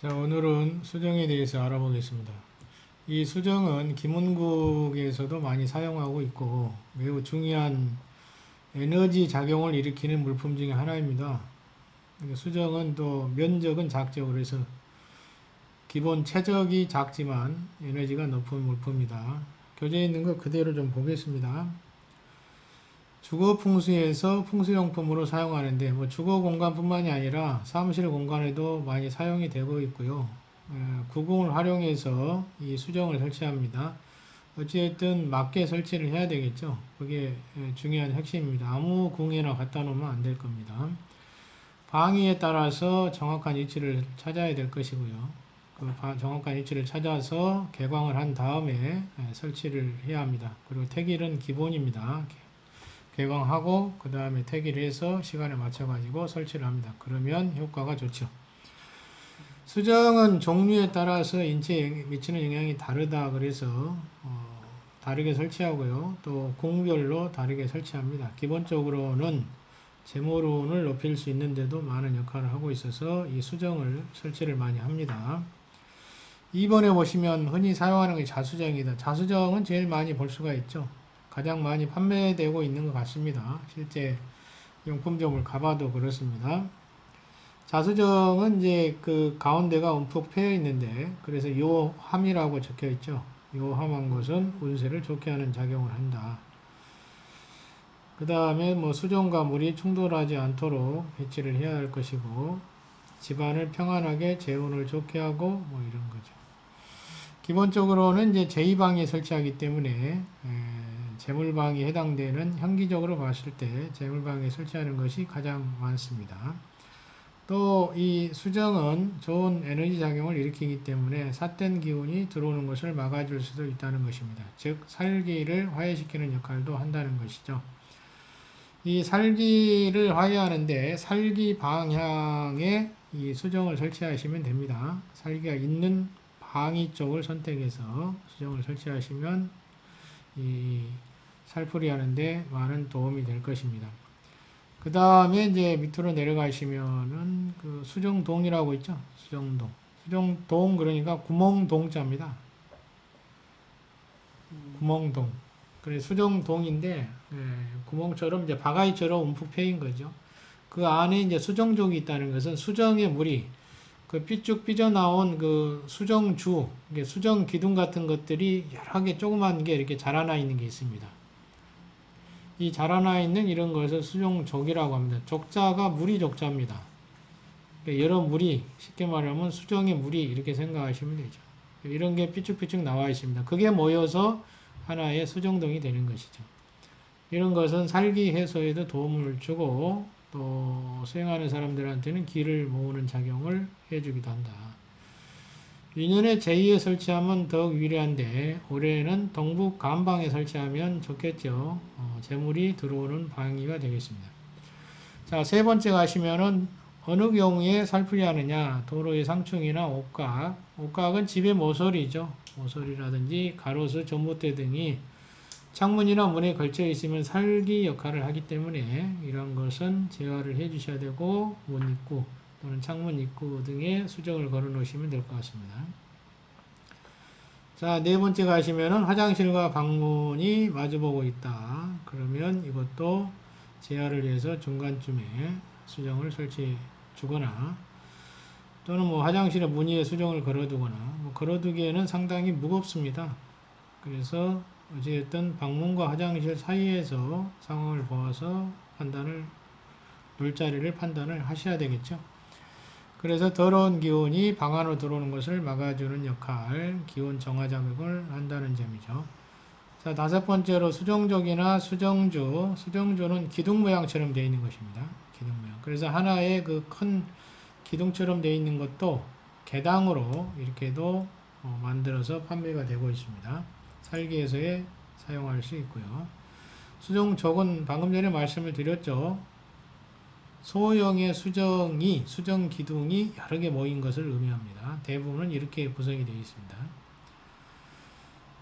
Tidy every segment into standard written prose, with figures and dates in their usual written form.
자, 오늘은 수정에 대해서 알아보겠습니다. 이 수정은 김은국에서도 많이 사용하고 있고 매우 중요한 에너지 작용을 일으키는 물품 중에 하나입니다. 수정은 또 면적은 작죠. 그래서 기본 최적이 작지만 에너지가 높은 물품이다. 교재에 있는 거 그대로 좀 보겠습니다. 주거 풍수에서 풍수용품으로 사용하는데 주거 공간뿐만이 아니라 사무실 공간에도 많이 사용이 되고 있고요. 구공을 활용해서 이 수정을 설치합니다. 어찌됐든 맞게 설치를 해야 되겠죠. 그게 중요한 핵심입니다. 아무 궁에나 갖다 놓으면 안 될 겁니다. 방위에 따라서 정확한 위치를 찾아야 될 것이고요. 그 정확한 위치를 찾아서 개광을 한 다음에 설치를 해야 합니다. 그리고 택일은 기본입니다. 개광하고 그 다음에 택일 해서 시간에 맞춰 가지고 설치를 합니다. 그러면 효과가 좋죠. 수정은 종류에 따라서 인체에 미치는 영향이 다르다 그래서 다르게 설치하고요. 또 공별로 다르게 설치합니다. 기본적으로는 재물운을 높일 수 있는데도 많은 역할을 하고 있어서 이 수정을 설치를 많이 합니다. 2번에 보시면 흔히 사용하는 게 자수정이다. 자수정은 제일 많이 볼 수가 있죠. 가장 많이 판매되고 있는 것 같습니다. 실제 용품점을 가봐도 그렇습니다. 자수정은 이제 그 가운데가 움푹 패여 있는데 그래서 요함이라고 적혀 있죠. 요함한 것은 운세를 좋게 하는 작용을 한다. 그 다음에 수정과 물이 충돌하지 않도록 배치를 해야 할 것이고 집안을 평안하게 재운을 좋게 하고 이런 거죠. 기본적으로는 이제 제2방에 설치하기 때문에 재물방에 해당되는 형기적으로 봤을 때 재물방에 설치하는 것이 가장 많습니다. 또 이 수정은 좋은 에너지 작용을 일으키기 때문에 삿된 기운이 들어오는 것을 막아줄 수도 있다는 것입니다. 즉 살기를 화해시키는 역할도 한다는 것이죠. 이 살기를 화해하는데 살기 방향에 이 수정을 설치하시면 됩니다. 살기가 있는 방위 쪽을 선택해서 수정을 설치하시면 이 살풀이 하는데 많은 도움이 될 것입니다. 그 다음에 이제 밑으로 내려가시면은 그 수정동이라고 있죠. 수정동. 수정동 그러니까 구멍동자입니다. 구멍동. 그래 수정동인데 구멍처럼 이제 바가지처럼 움푹 패인 거죠. 그 안에 이제 수정족이 있다는 것은 수정의 물이 그 삐쭉 삐져나온 그 수정주, 수정 기둥 같은 것들이 여러 개 조그만 게 이렇게 자라나 있는 게 있습니다. 이 자라나 있는 이런 것을 수정족이라고 합니다. 족자가 물이 족자입니다. 여러 물이, 쉽게 말하면 수정의 물이 이렇게 생각하시면 되죠. 이런 게 삐쭉삐쭉 나와 있습니다. 그게 모여서 하나의 수정동이 되는 것이죠. 이런 것은 살기 해소에도 도움을 주고 또 수행하는 사람들한테는 기를 모으는 작용을 해주기도 한다. 인연의 제2에 설치하면 더욱 위리한데 올해는 동북 간방에 설치하면 좋겠죠. 재물이 들어오는 방위가 되겠습니다. 자, 세 번째 가시면은 어느 경우에 살풀이 하느냐. 도로의 상층이나 옥각. 옥각은 집의 모서리죠. 모서리라든지 가로수, 전봇대 등이 창문이나 문에 걸쳐 있으면 살기 역할을 하기 때문에 이런 것은 제어를 해 주셔야 되고 문 입구 또는 창문 입구 등에 수정을 걸어 놓으시면 될 것 같습니다. 자, 네 번째 가시면은 화장실과 방문이 마주보고 있다. 그러면 이것도 제어를 해서 중간쯤에 수정을 설치해 주거나 또는 화장실의 문 위에 수정을 걸어두거나 걸어두기에는 상당히 무겁습니다. 그래서 어쨌든 방문과 화장실 사이에서 상황을 보아서 물자리를 판단을 하셔야 되겠죠. 그래서 더러운 기운이 방 안으로 들어오는 것을 막아주는 역할, 기운 정화 작용을 한다는 점이죠. 자, 다섯 번째로 수정족이나 수정주. 수정주는 기둥 모양처럼 되어 있는 것입니다. 기둥 모양. 그래서 하나의 그 큰 기둥처럼 되어 있는 것도 개당으로 이렇게도 만들어서 판매가 되고 있습니다. 살기에서에 사용할 수 있고요. 수정족은 방금 전에 말씀을 드렸죠. 소형의 수정 기둥이 여러 개 모인 것을 의미합니다. 대부분은 이렇게 구성이 되어 있습니다.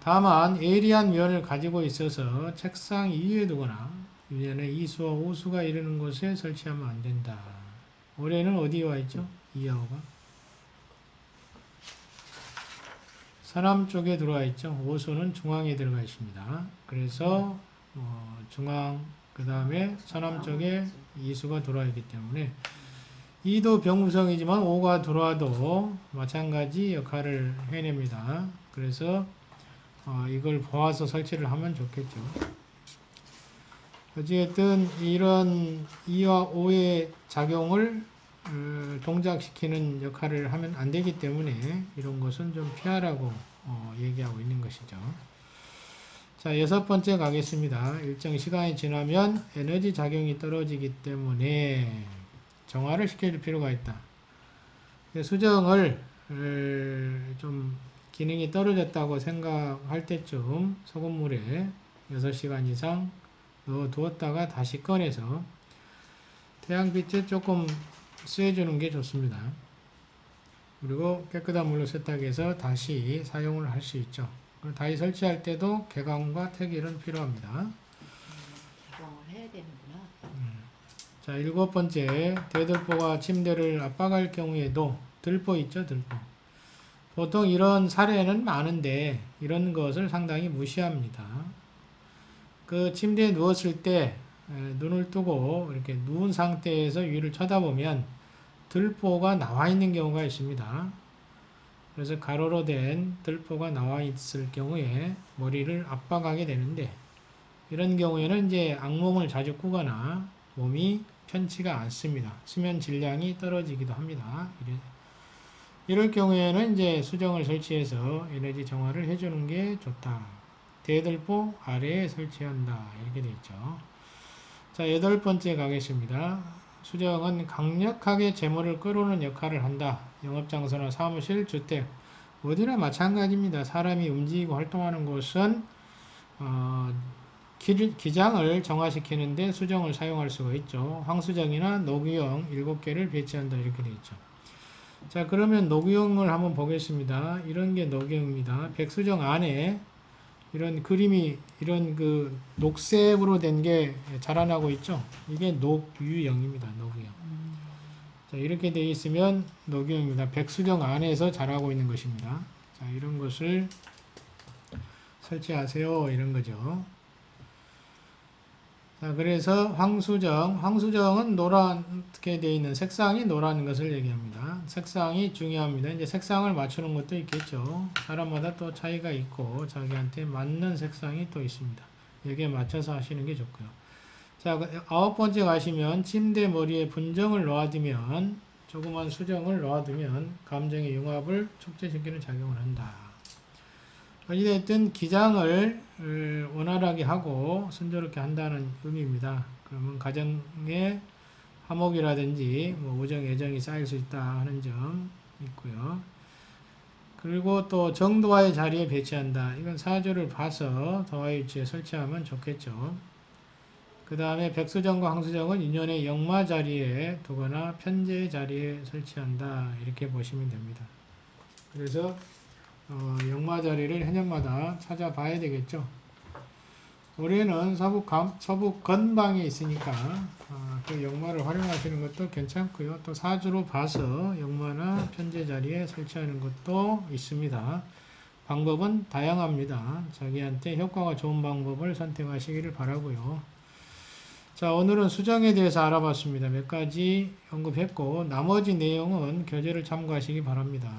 다만 예리한 면을 가지고 있어서 책상 위에 두거나 위에는 이수와 오수가 이르는 곳에 설치하면 안 된다. 올해는 어디에 와 있죠? 이하오가 서남 쪽에 들어와 있죠. 오수는 중앙에 들어가 있습니다. 그래서 중앙 그 다음에 서남 쪽에 이수가 들어와 있기 때문에 2도 병무성이지만 5가 들어와도 마찬가지 역할을 해냅니다. 그래서 이걸 보아서 설치를 하면 좋겠죠. 어쨌든 이런 2와 5의 작용을 동작시키는 역할을 하면 안 되기 때문에 이런 것은 좀 피하라고 얘기하고 있는 것이죠. 자, 6번째 가겠습니다. 일정 시간이 지나면 에너지 작용이 떨어지기 때문에 정화를 시켜줄 필요가 있다. 수정을 좀 기능이 떨어졌다고 생각할 때쯤 소금물에 6시간 이상 넣어 두었다가 다시 꺼내서 태양빛에 조금 쐬주는 게 좋습니다. 그리고 깨끗한 물로 세탁해서 다시 사용을 할 수 있죠. 다시 설치할 때도 개강과 태길은 필요합니다. 개강을 해야 되는구나. 자, 7번째, 대들보가 침대를 압박할 경우에도 들보 있죠, 들보. 보통 이런 사례는 많은데 이런 것을 상당히 무시합니다. 그 침대에 누웠을 때 눈을 뜨고 이렇게 누운 상태에서 위를 쳐다보면 들보가 나와 있는 경우가 있습니다. 그래서 가로로 된 들보가 나와 있을 경우에 머리를 압박하게 되는데 이런 경우에는 이제 악몽을 자주 꾸거나 몸이 편치가 않습니다. 수면 질량이 떨어지기도 합니다. 이럴 경우에는 이제 수정을 설치해서 에너지 정화를 해주는 게 좋다. 대들보 아래에 설치한다. 이렇게 되어 있죠. 자, 8번째 가겠습니다. 수정은 강력하게 재물을 끌어오는 역할을 한다. 영업장소나 사무실, 주택 어디나 마찬가지입니다. 사람이 움직이고 활동하는 곳은 기장을 정화시키는데 수정을 사용할 수가 있죠. 황수정이나 노구형 7개를 배치한다. 이렇게 되어 있죠. 자, 그러면 노구형을 한번 보겠습니다. 이런 게 노구형입니다. 백수정 안에 이런 그림이 이런 그 녹색으로 된 게 자라나고 있죠. 이게 녹유형입니다. 녹유형. 자, 이렇게 되어 있으면 녹유형입니다. 백수정 안에서 자라고 있는 것입니다. 자, 이런 것을 설치하세요. 이런 거죠. 자, 그래서 황수정은 노랗게 되어 있는 색상이 노란 것을 얘기합니다. 색상이 중요합니다. 이제 색상을 맞추는 것도 있겠죠. 사람마다 또 차이가 있고 자기한테 맞는 색상이 또 있습니다. 여기에 맞춰서 하시는 게 좋고요. 자, 9번째 가시면 침대 머리에 분정을 놓아두면 조그만 수정을 놓아두면 감정의 융합을 촉진시키는 작용을 한다. 어찌됐든 기장을 원활하게 하고 순조롭게 한다는 의미입니다. 그러면 가정에 화목이라든지 우정, 애정이 쌓일 수 있다 하는 점 있고요. 그리고 또 정도화의 자리에 배치한다. 이건 사주를 봐서 도화의 위치에 설치하면 좋겠죠. 그 다음에 백수정과 황수정은 인연의 역마 자리에 두거나 편재 자리에 설치한다. 이렇게 보시면 됩니다. 그래서 역마 자리를 해년마다 찾아봐야 되겠죠. 올해는 서북 건방에 있으니까 그 역마를 활용하시는 것도 괜찮고요. 또 사주로 봐서 역마나 편재 자리에 설치하는 것도 있습니다. 방법은 다양합니다. 자기한테 효과가 좋은 방법을 선택하시기를 바라고요. 자, 오늘은 수정에 대해서 알아봤습니다. 몇 가지 언급했고 나머지 내용은 교재를 참고하시기 바랍니다.